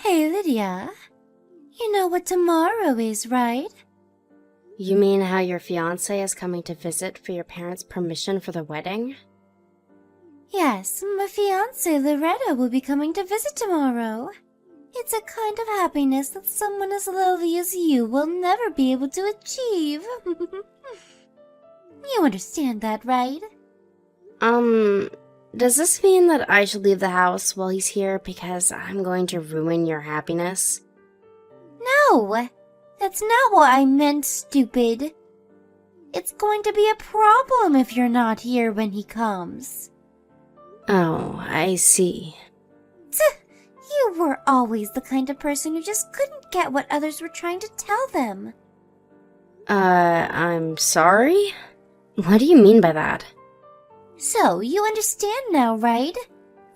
Hey, Lydia. You know what tomorrow is, right? You mean how your fiancé is coming to visit for your parents' permission for the wedding? Yes, my fiancée Loretta will be coming to visit tomorrow. It's a kind of happiness that someone as lovely as you will never be able to achieve. You understand that, right? Does this mean that I should leave the house while he's here because I'm going to ruin your happiness? No! That's not what I meant, stupid. It's going to be a problem if you're not here when he comes. Oh, I see. You were always the kind of person who just couldn't get what others were trying to tell them. I'm sorry? What do you mean by that? So, you understand now, right?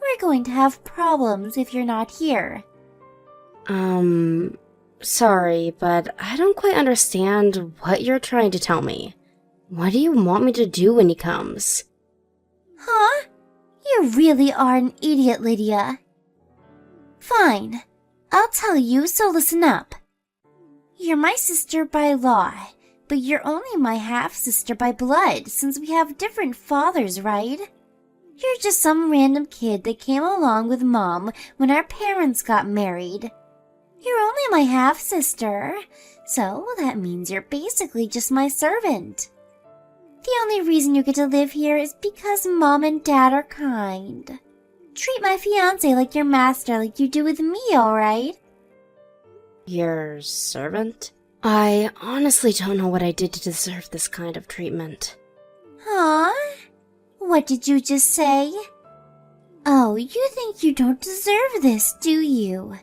We're going to have problems if you're not here. Sorry, but I don't quite understand what you're trying to tell me. What do you want me to do when he comes? Huh? You really are an idiot, Lydia. Fine. I'll tell you, so listen up. You're my sister by law, but you're only my half-sister by blood since we have different fathers, right? You're just some random kid that came along with Mom when our parents got married. You're only my half-sister, so that means you're basically just my servant. The only reason you get to live here is because Mom and Dad are kind. Treat my fiancé like your master like you do with me, alright? Your servant? I honestly don't know what I did to deserve this kind of treatment. Huh? What did you just say? Oh, you think you don't deserve this, do you?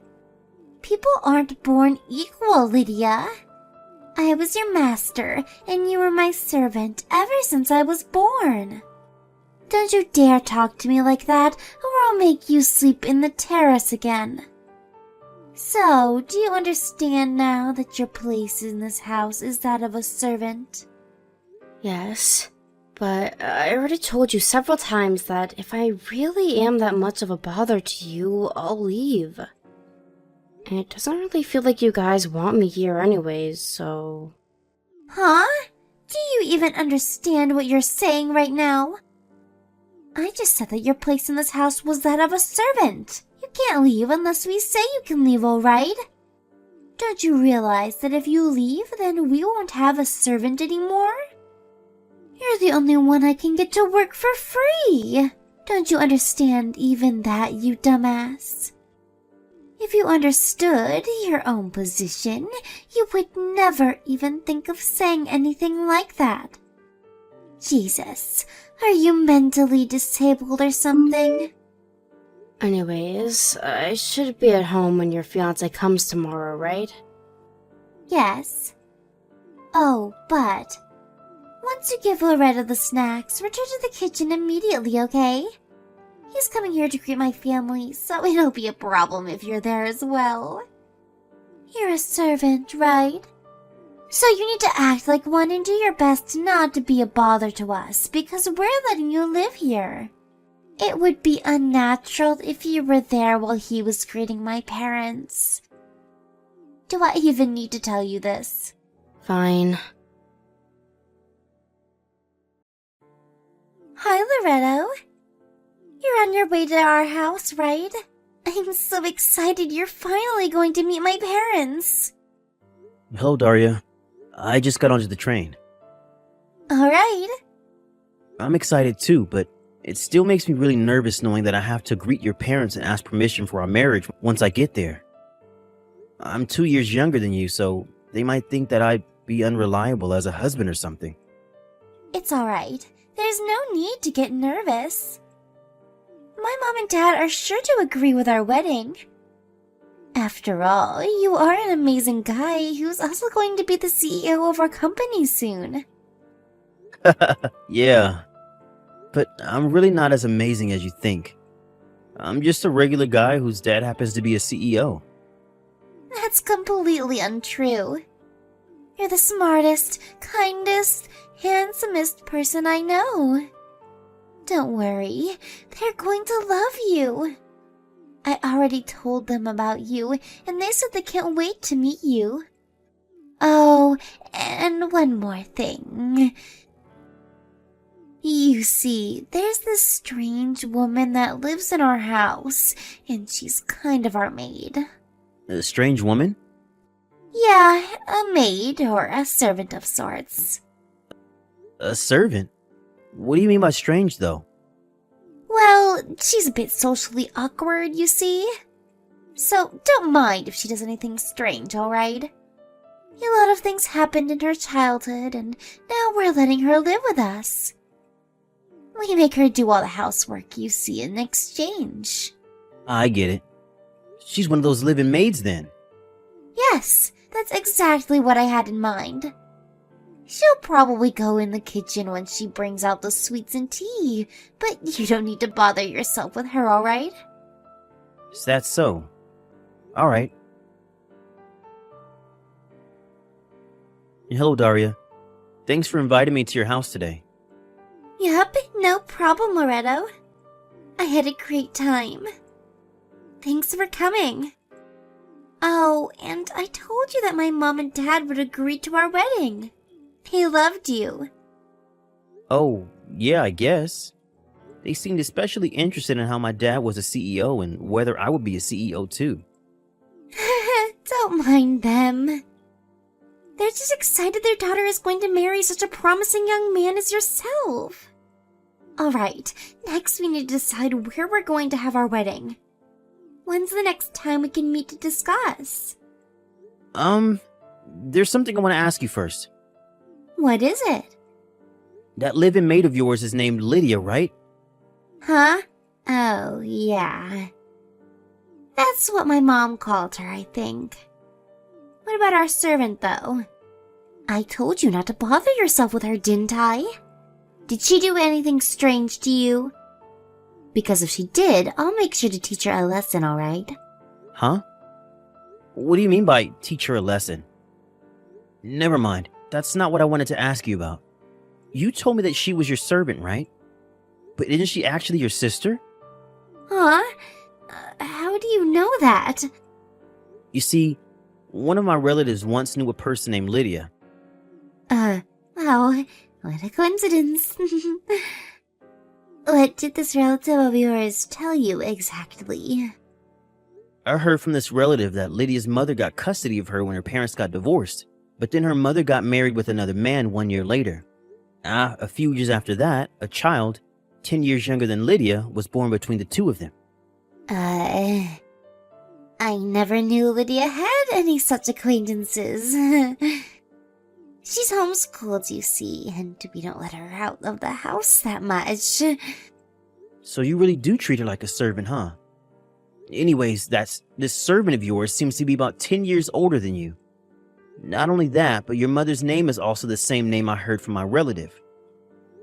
People aren't born equal, Lydia. I was your master, and you were my servant ever since I was born. Don't you dare talk to me like that, or I'll make you sleep in the terrace again. So, do you understand now that your place in this house is that of a servant? Yes, but I already told you several times that if I really am that much of a bother to you, I'll leave. And it doesn't really feel like you guys want me here anyways, so... Huh? Do you even understand what you're saying right now? I just said that your place in this house was that of a servant. You can't leave unless we say you can leave, alright? Don't you realize that if you leave, then we won't have a servant anymore? You're the only one I can get to work for free. Don't you understand even that, you dumbass? If you understood your own position, you would never even think of saying anything like that. Jesus, are you mentally disabled or something? Anyways, I should be at home when your fiancé comes tomorrow, right? Yes. Oh, but once you give Loretta the snacks, return to the kitchen immediately, okay? He's coming here to greet my family, so it'll be a problem if you're there as well. You're a servant, right? So you need to act like one and do your best not to be a bother to us, because we're letting you live here. It would be unnatural if you were there while he was greeting my parents. Do I even need to tell you this? Fine. Hi, Loretto. You're on your way to our house, right? I'm so excited you're finally going to meet my parents. Hello, Daria. I just got onto the train. Alright. I'm excited too, but it still makes me really nervous knowing that I have to greet your parents and ask permission for our marriage once I get there. I'm 2 years younger than you, so they might think that I'd be unreliable as a husband or something. It's alright. There's no need to get nervous. My mom and dad are sure to agree with our wedding. After all, you are an amazing guy who's also going to be the CEO of our company soon. Yeah, but I'm really not as amazing as you think. I'm just a regular guy whose dad happens to be a CEO. That's completely untrue. You're the smartest, kindest, handsomest person I know. Don't worry, they're going to love you. I already told them about you, and they said they can't wait to meet you. Oh, and one more thing. You see, there's this strange woman that lives in our house, and she's kind of our maid. A strange woman? Yeah, a maid or a servant of sorts. A servant? What do you mean by strange, though? Well, she's a bit socially awkward, you see. So don't mind if she does anything strange, alright? A lot of things happened in her childhood, and now we're letting her live with us. We make her do all the housework, you see, in exchange. I get it. She's one of those living maids, then. Yes, that's exactly what I had in mind. She'll probably go in the kitchen when she brings out the sweets and tea, but you don't need to bother yourself with her, alright? Is that so? Alright. Hello, Daria. Thanks for inviting me to your house today. Yup, no problem, Loretto. I had a great time. Thanks for coming. Oh, and I told you that my mom and dad would agree to our wedding. They loved you. Oh, yeah, I guess. They seemed especially interested in how my dad was a CEO and whether I would be a CEO too. Don't mind them. They're just excited their daughter is going to marry such a promising young man as yourself. Alright, next we need to decide where we're going to have our wedding. When's the next time we can meet to discuss? There's something I want to ask you first. What is it? That live-in maid of yours is named Lydia, right? Huh? Oh, yeah. That's what my mom called her, I think. What about our servant, though? I told you not to bother yourself with her, didn't I? Did she do anything strange to you? Because if she did, I'll make sure to teach her a lesson, alright? Huh? What do you mean by teach her a lesson? Never mind. That's not what I wanted to ask you about. You told me that she was your servant, right? But isn't she actually your sister? Huh? How do you know that? You see, one of my relatives once knew a person named Lydia. Wow, what a coincidence. What did this relative of yours tell you exactly? I heard from this relative that Lydia's mother got custody of her when her parents got divorced, but then her mother got married with another man 1 year later. A few years after that, a child, 10 years younger than Lydia, was born between the two of them. I never knew Lydia had any such acquaintances. She's homeschooled, you see, and we don't let her out of the house that much. So you really do treat her like a servant, huh? Anyways, this servant of yours seems to be about 10 years older than you. Not only that, but your mother's name is also the same name I heard from my relative.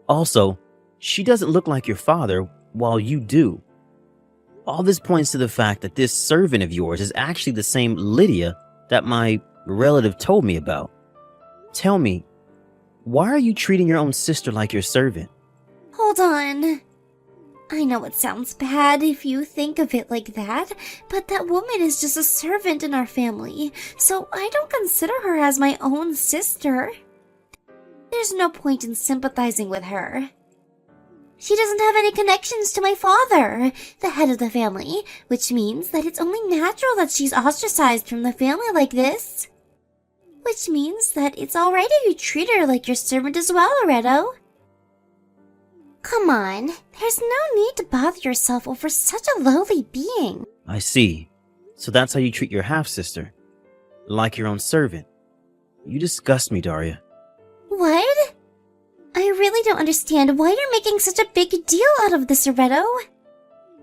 Also, she doesn't look like your father, while you do. All this points to the fact that this servant of yours is actually the same Lydia that my relative told me about. Tell me, why are you treating your own sister like your servant? Hold on. I know it sounds bad if you think of it like that, but that woman is just a servant in our family, so I don't consider her as my own sister. There's no point in sympathizing with her. She doesn't have any connections to my father, the head of the family, which means that it's only natural that she's ostracized from the family like this. Which means that it's alright if you treat her like your servant as well, Loretto. Come on, there's no need to bother yourself over such a lowly being. I see. So that's how you treat your half-sister. Like your own servant. You disgust me, Daria. What? I really don't understand why you're making such a big deal out of this, Loretto.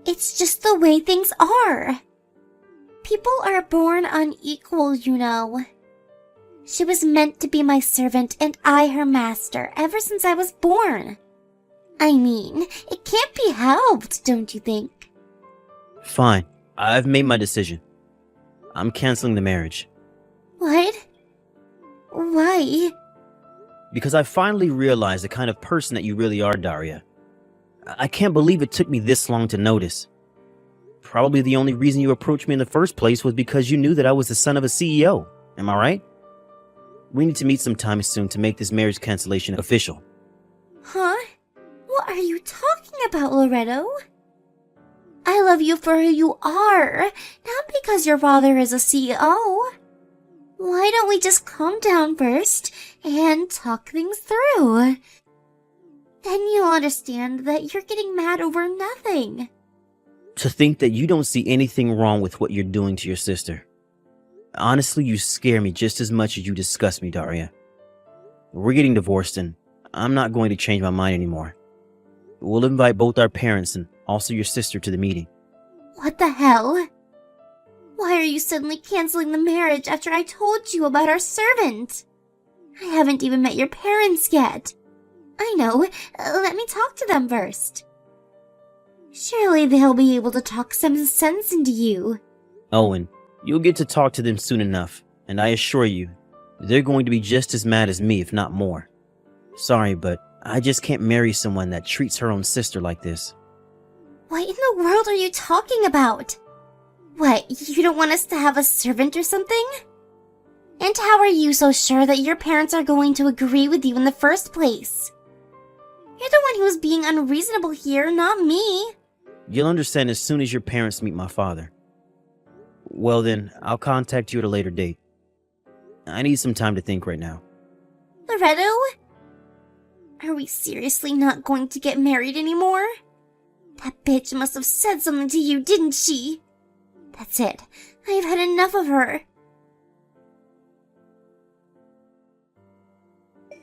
It's just the way things are. People are born unequal, you know. She was meant to be my servant and I her master ever since I was born. I mean, it can't be helped, don't you think? Fine. I've made my decision. I'm canceling the marriage. What? Why? Because I finally realized the kind of person that you really are, Daria. I can't believe it took me this long to notice. Probably the only reason you approached me in the first place was because you knew that I was the son of a CEO. Am I right? We need to meet sometime soon to make this marriage cancellation official. Huh? What are you talking about, Loretto? I love you for who you are, not because your father is a CEO. Why don't we just calm down first and talk things through? Then you'll understand that you're getting mad over nothing. To think that you don't see anything wrong with what you're doing to your sister. Honestly, you scare me just as much as you disgust me, Daria. We're getting divorced and I'm not going to change my mind anymore. We'll invite both our parents and also your sister to the meeting. What the hell? Why are you suddenly canceling the marriage after I told you about our servant? I haven't even met your parents yet. I know, let me talk to them first. Surely they'll be able to talk some sense into you. Owen, you'll get to talk to them soon enough, and I assure you, they're going to be just as mad as me, if not more. Sorry, but I just can't marry someone that treats her own sister like this. What in the world are you talking about? What, you don't want us to have a servant or something? And how are you so sure that your parents are going to agree with you in the first place? You're the one who's being unreasonable here, not me. You'll understand as soon as your parents meet my father. Well then, I'll contact you at a later date. I need some time to think right now. Loretto? Are we seriously not going to get married anymore? That bitch must have said something to you, didn't she? That's it. I've had enough of her.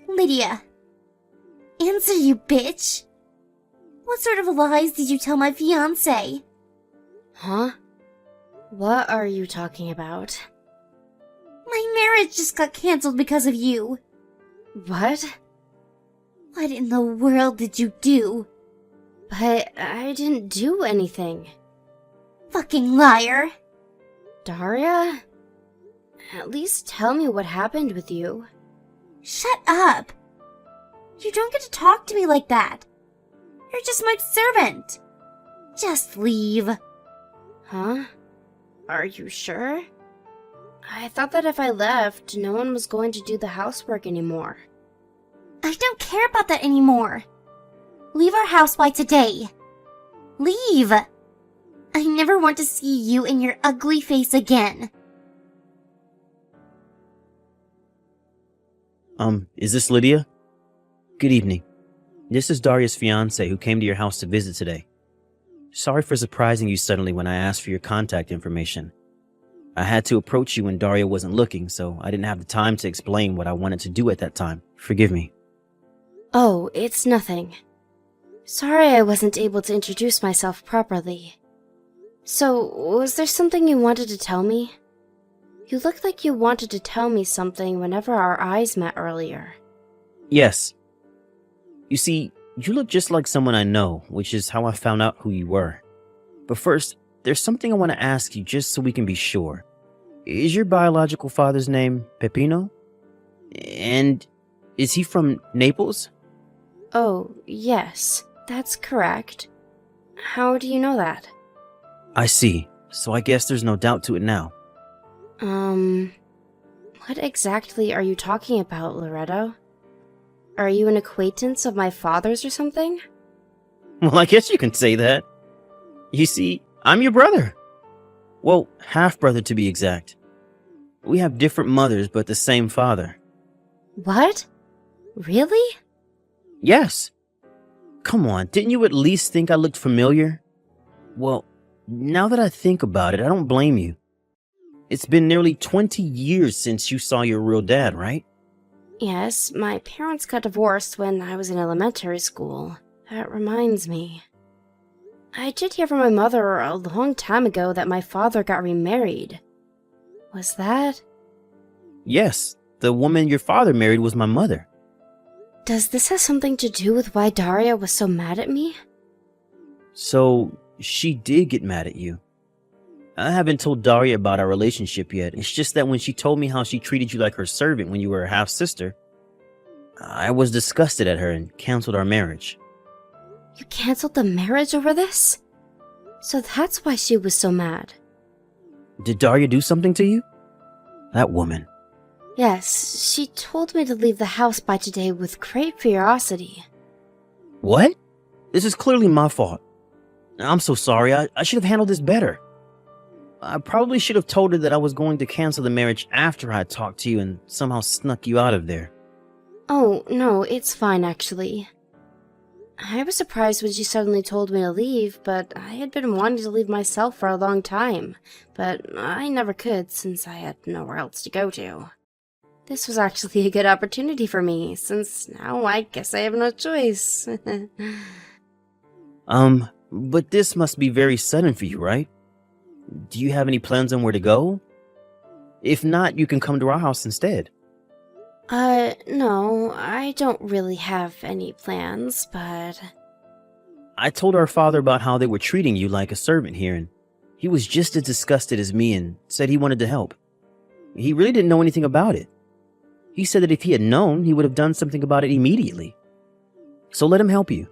Lydia. Answer, you bitch. What sort of lies did you tell my fiancé? Huh? What are you talking about? My marriage just got cancelled because of you. What? What in the world did you do? But I didn't do anything. Fucking liar. Daria? At least tell me what happened with you. Shut up. You don't get to talk to me like that. You're just my servant. Just leave. Huh? Are you sure? I thought that if I left, no one was going to do the housework anymore. I don't care about that anymore. Leave our house by today. Leave. I never want to see you and your ugly face again. Is this Lydia? Good evening. This is Daria's fiancé who came to your house to visit today. Sorry for surprising you suddenly when I asked for your contact information. I had to approach you when Daria wasn't looking, so I didn't have the time to explain what I wanted to do at that time. Forgive me. Oh, it's nothing. Sorry I wasn't able to introduce myself properly. So, was there something you wanted to tell me? You looked like you wanted to tell me something whenever our eyes met earlier. Yes. You see, you look just like someone I know, which is how I found out who you were. But first, there's something I want to ask you just so we can be sure. Is your biological father's name Peppino? And is he from Naples? Oh, yes, that's correct. How do you know that? I see. So I guess there's no doubt to it now. What exactly are you talking about, Loretto? Are you an acquaintance of my father's or something? Well, I guess you can say that. You see, I'm your brother. Well, half-brother to be exact. We have different mothers, but the same father. What? Really? Yes. Come on, didn't you at least think I looked familiar? Well, now that I think about it, I don't blame you. It's been nearly 20 years since you saw your real dad, right? Yes, my parents got divorced when I was in elementary school. That reminds me. I did hear from my mother a long time ago that my father got remarried. Was that? Yes, the woman your father married was my mother. Does this have something to do with why Daria was so mad at me? So, she did get mad at you. I haven't told Daria about our relationship yet. It's just that when she told me how she treated you like her servant when you were her half-sister, I was disgusted at her and canceled our marriage. You canceled the marriage over this? So that's why she was so mad. Did Daria do something to you? That woman. Yes, she told me to leave the house by today with great ferocity. What? This is clearly my fault. I'm so sorry. I should have handled this better. I probably should have told her that I was going to cancel the marriage after I talked to you and somehow snuck you out of there. Oh, no, it's fine actually. I was surprised when she suddenly told me to leave, but I had been wanting to leave myself for a long time, but I never could since I had nowhere else to go to. This was actually a good opportunity for me, since now I guess I have no choice. But this must be very sudden for you, right? Do you have any plans on where to go? If not, you can come to our house instead. No, I don't really have any plans, but... I told our father about how they were treating you like a servant here, and he was just as disgusted as me and said he wanted to help. He really didn't know anything about it. He said that if he had known, he would have done something about it immediately. So let him help you.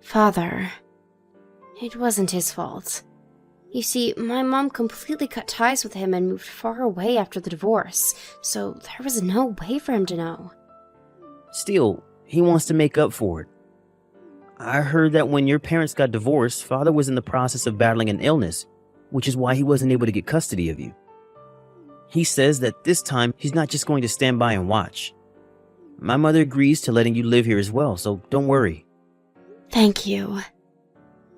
Father, it wasn't his fault. You see, my mom completely cut ties with him and moved far away after the divorce, so there was no way for him to know. Still, he wants to make up for it. I heard that when your parents got divorced, father was in the process of battling an illness, which is why he wasn't able to get custody of you. He says that this time he's not just going to stand by and watch. My mother agrees to letting you live here as well, so don't worry. Thank you.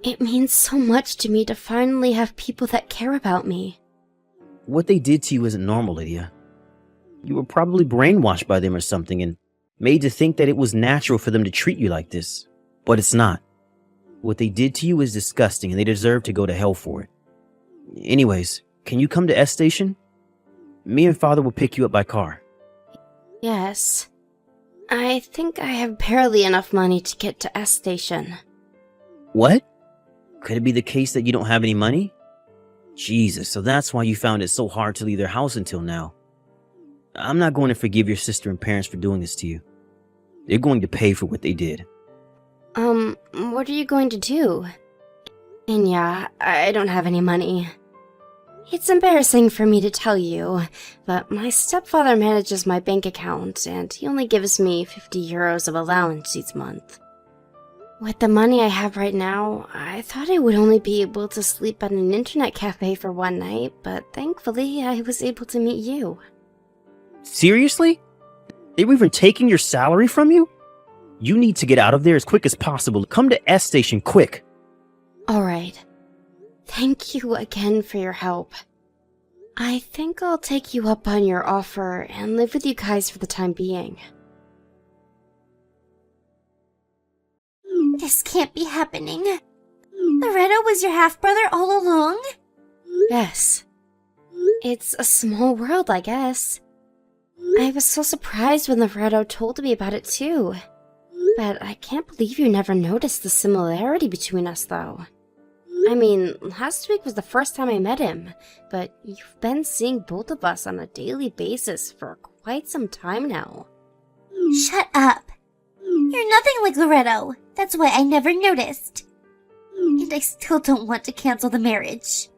It means so much to me to finally have people that care about me. What they did to you isn't normal, Lydia. You were probably brainwashed by them or something and made to think that it was natural for them to treat you like this. But it's not. What they did to you is disgusting and they deserve to go to hell for it. Anyways, can you come to S Station? Me and Father will pick you up by car. Yes. I think I have barely enough money to get to S Station. What? Could it be the case that you don't have any money? Jesus, so that's why you found it so hard to leave their house until now. I'm not going to forgive your sister and parents for doing this to you. They're going to pay for what they did. What are you going to do? And yeah, I don't have any money. It's embarrassing for me to tell you, but my stepfather manages my bank account, and he only gives me 50 euros of allowance each month. With the money I have right now, I thought I would only be able to sleep at an internet cafe for one night, but thankfully I was able to meet you. Seriously? They were even taking your salary from you? You need to get out of there as quick as possible. Come to S Station quick. Alright. Thank you again for your help. I think I'll take you up on your offer and live with you guys for the time being. This can't be happening. Loretto was your half-brother all along? Yes. It's a small world, I guess. I was so surprised when Loretto told me about it too. But I can't believe you never noticed the similarity between us, though. I mean, last week was the first time I met him, but you've been seeing both of us on a daily basis for quite some time now. Shut up. You're nothing like Loretto. That's why I never noticed. And I still don't want to cancel the marriage.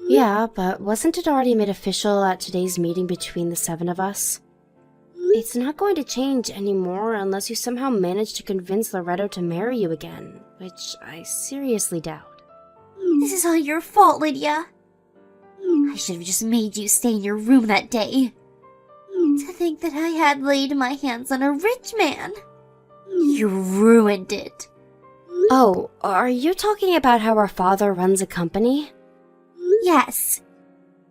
Yeah, but wasn't it already made official at today's meeting between the 7 of us? It's not going to change anymore unless you somehow manage to convince Loretto to marry you again, which I seriously doubt. This is all your fault, Lydia. I should have just made you stay in your room that day. To think that I had laid my hands on a rich man. You ruined it. Oh, are you talking about how our father runs a company? Yes.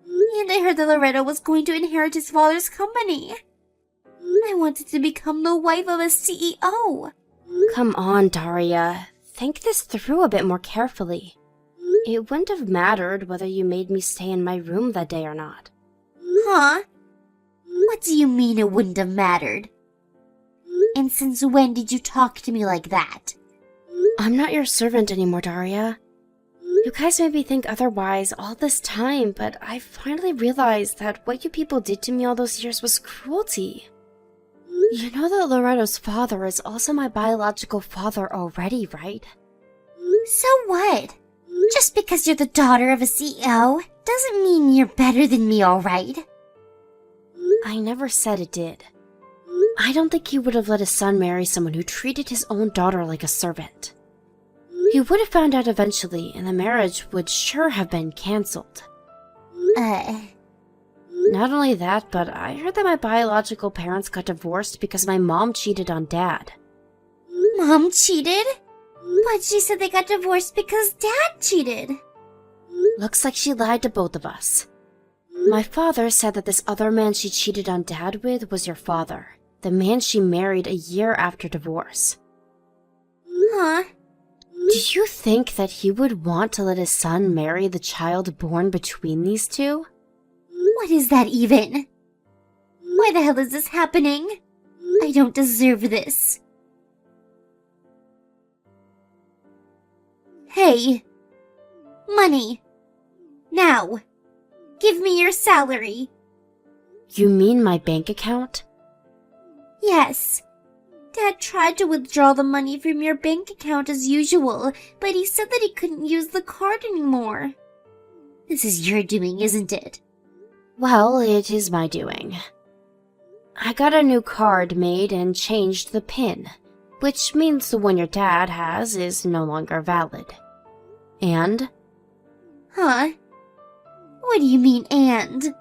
And I heard that Loretto was going to inherit his father's company. I wanted to become the wife of a CEO. Come on, Daria. Think this through a bit more carefully. It wouldn't have mattered whether you made me stay in my room that day or not. Huh? What do you mean it wouldn't have mattered? And since when did you talk to me like that? I'm not your servant anymore, Daria. You guys made me think otherwise all this time, but I finally realized that what you people did to me all those years was cruelty. You know that Loretto's father is also my biological father already, right? So what? Just because you're the daughter of a CEO doesn't mean you're better than me, alright? I never said it did. I don't think he would have let his son marry someone who treated his own daughter like a servant. He would have found out eventually, and the marriage would sure have been cancelled. Not only that, but I heard that my biological parents got divorced because my mom cheated on Dad. Mom cheated? But she said they got divorced because Dad cheated. Looks like she lied to both of us. My father said that this other man she cheated on Dad with was your father, the man she married a year after divorce. Huh? Do you think that he would want to let his son marry the child born between these two? What is that even? Why the hell is this happening? I don't deserve this. Hey! Money! Now! Give me your salary! You mean my bank account? Yes. Dad tried to withdraw the money from your bank account as usual, but he said that he couldn't use the card anymore. This is your doing, isn't it? Well, it is my doing. I got a new card made and changed the PIN, which means the one your dad has is no longer valid. And? Huh? What do you mean, and?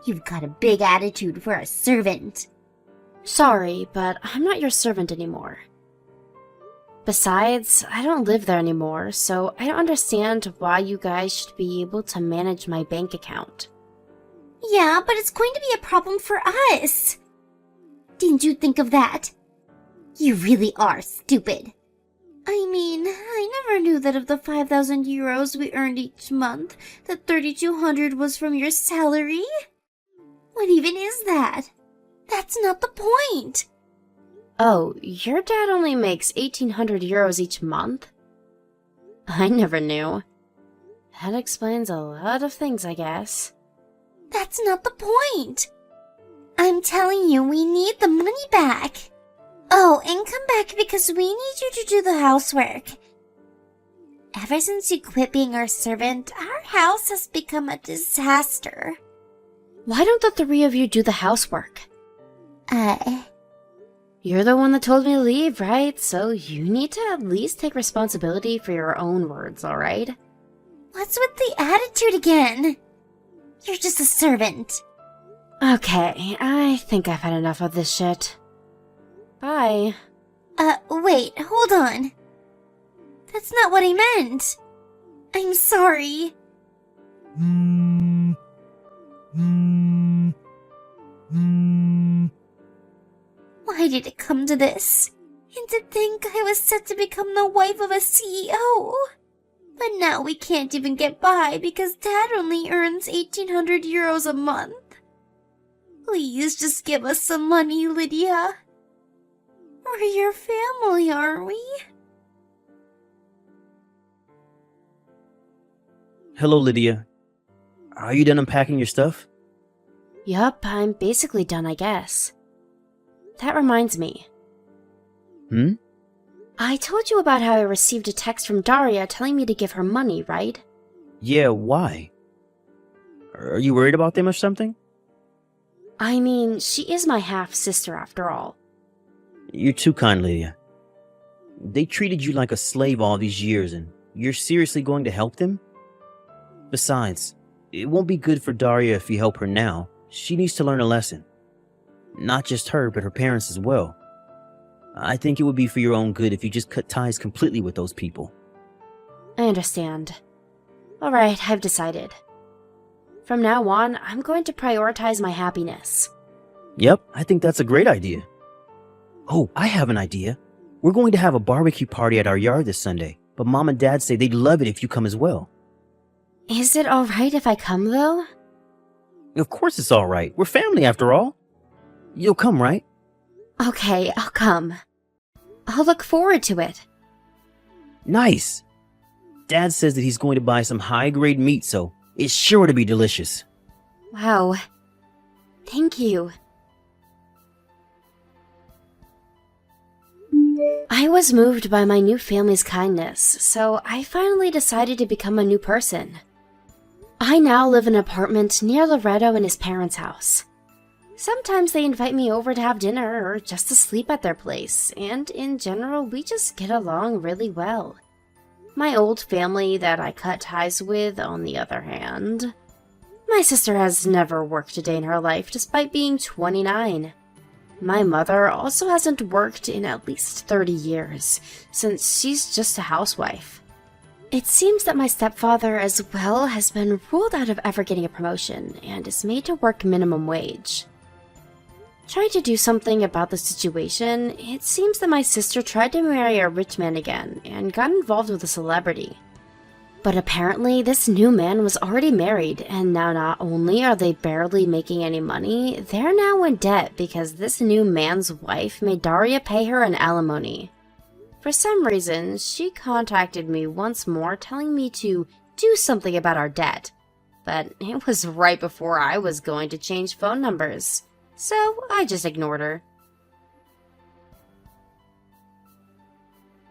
You've got a big attitude for a servant. Sorry, but I'm not your servant anymore. Besides, I don't live there anymore, so I don't understand why you guys should be able to manage my bank account. Yeah, but it's going to be a problem for us. Didn't you think of that? You really are stupid. I mean, I never knew that of the 5,000 euros we earned each month, that 3,200 was from your salary. What even is that? That's not the point. Oh, your dad only makes 1,800 euros each month? I never knew. That explains a lot of things, I guess. That's not the point. I'm telling you, we need the money back. Oh, and come back because we need you to do the housework. Ever since you quit being our servant, our house has become a disaster. Why don't the three of you do the housework? You're the one that told me to leave, right? So you need to at least take responsibility for your own words, alright? What's with the attitude again? You're just a servant. Okay, I think I've had enough of this shit. Bye. Wait, hold on. That's not what I meant. I'm sorry. Why did it come to this? And to think I was set to become the wife of a CEO. But now we can't even get by because Dad only earns 1,800 euros a month. Please just give us some money, Lydia. We're your family, aren't we? Hello, Lydia. Are you done unpacking your stuff? Yup, I'm basically done, I guess. That reminds me. I told you about how I received a text from Daria telling me to give her money, right? Yeah, why? Are you worried about them or something? I mean, she is my half-sister after all. You're too kind, Lydia. They treated you like a slave all these years, and you're seriously going to help them? Besides, it won't be good for Daria if you help her now. She needs to learn a lesson. Not just her, but her parents as well. I think it would be for your own good if you just cut ties completely with those people. I understand. Alright, I've decided. From now on, I'm going to prioritize my happiness. Yep, I think that's a great idea. Oh, I have an idea. We're going to have a barbecue party at our yard this Sunday, but Mom and Dad say they'd love it if you come as well. Is it alright if I come, though? Of course it's alright. We're family after all. You'll come, right? Okay, I'll come. I'll look forward to it. Nice. Dad says that he's going to buy some high-grade meat, so it's sure to be delicious. Wow. Thank you. I was moved by my new family's kindness, so I finally decided to become a new person. I now live in an apartment near Loretto and his parents' house. Sometimes they invite me over to have dinner or just to sleep at their place, and in general, we just get along really well. My old family that I cut ties with, on the other hand. My sister has never worked a day in her life despite being 29. My mother also hasn't worked in at least 30 years, since she's just a housewife. It seems that my stepfather as well has been ruled out of ever getting a promotion and is made to work minimum wage. Trying to do something about the situation, it seems that my sister tried to marry a rich man again and got involved with a celebrity. But apparently this new man was already married, and now not only are they barely making any money, they're now in debt because this new man's wife made Daria pay her an alimony. For some reason, she contacted me once more telling me to do something about our debt. But it was right before I was going to change phone numbers, so I just ignored her.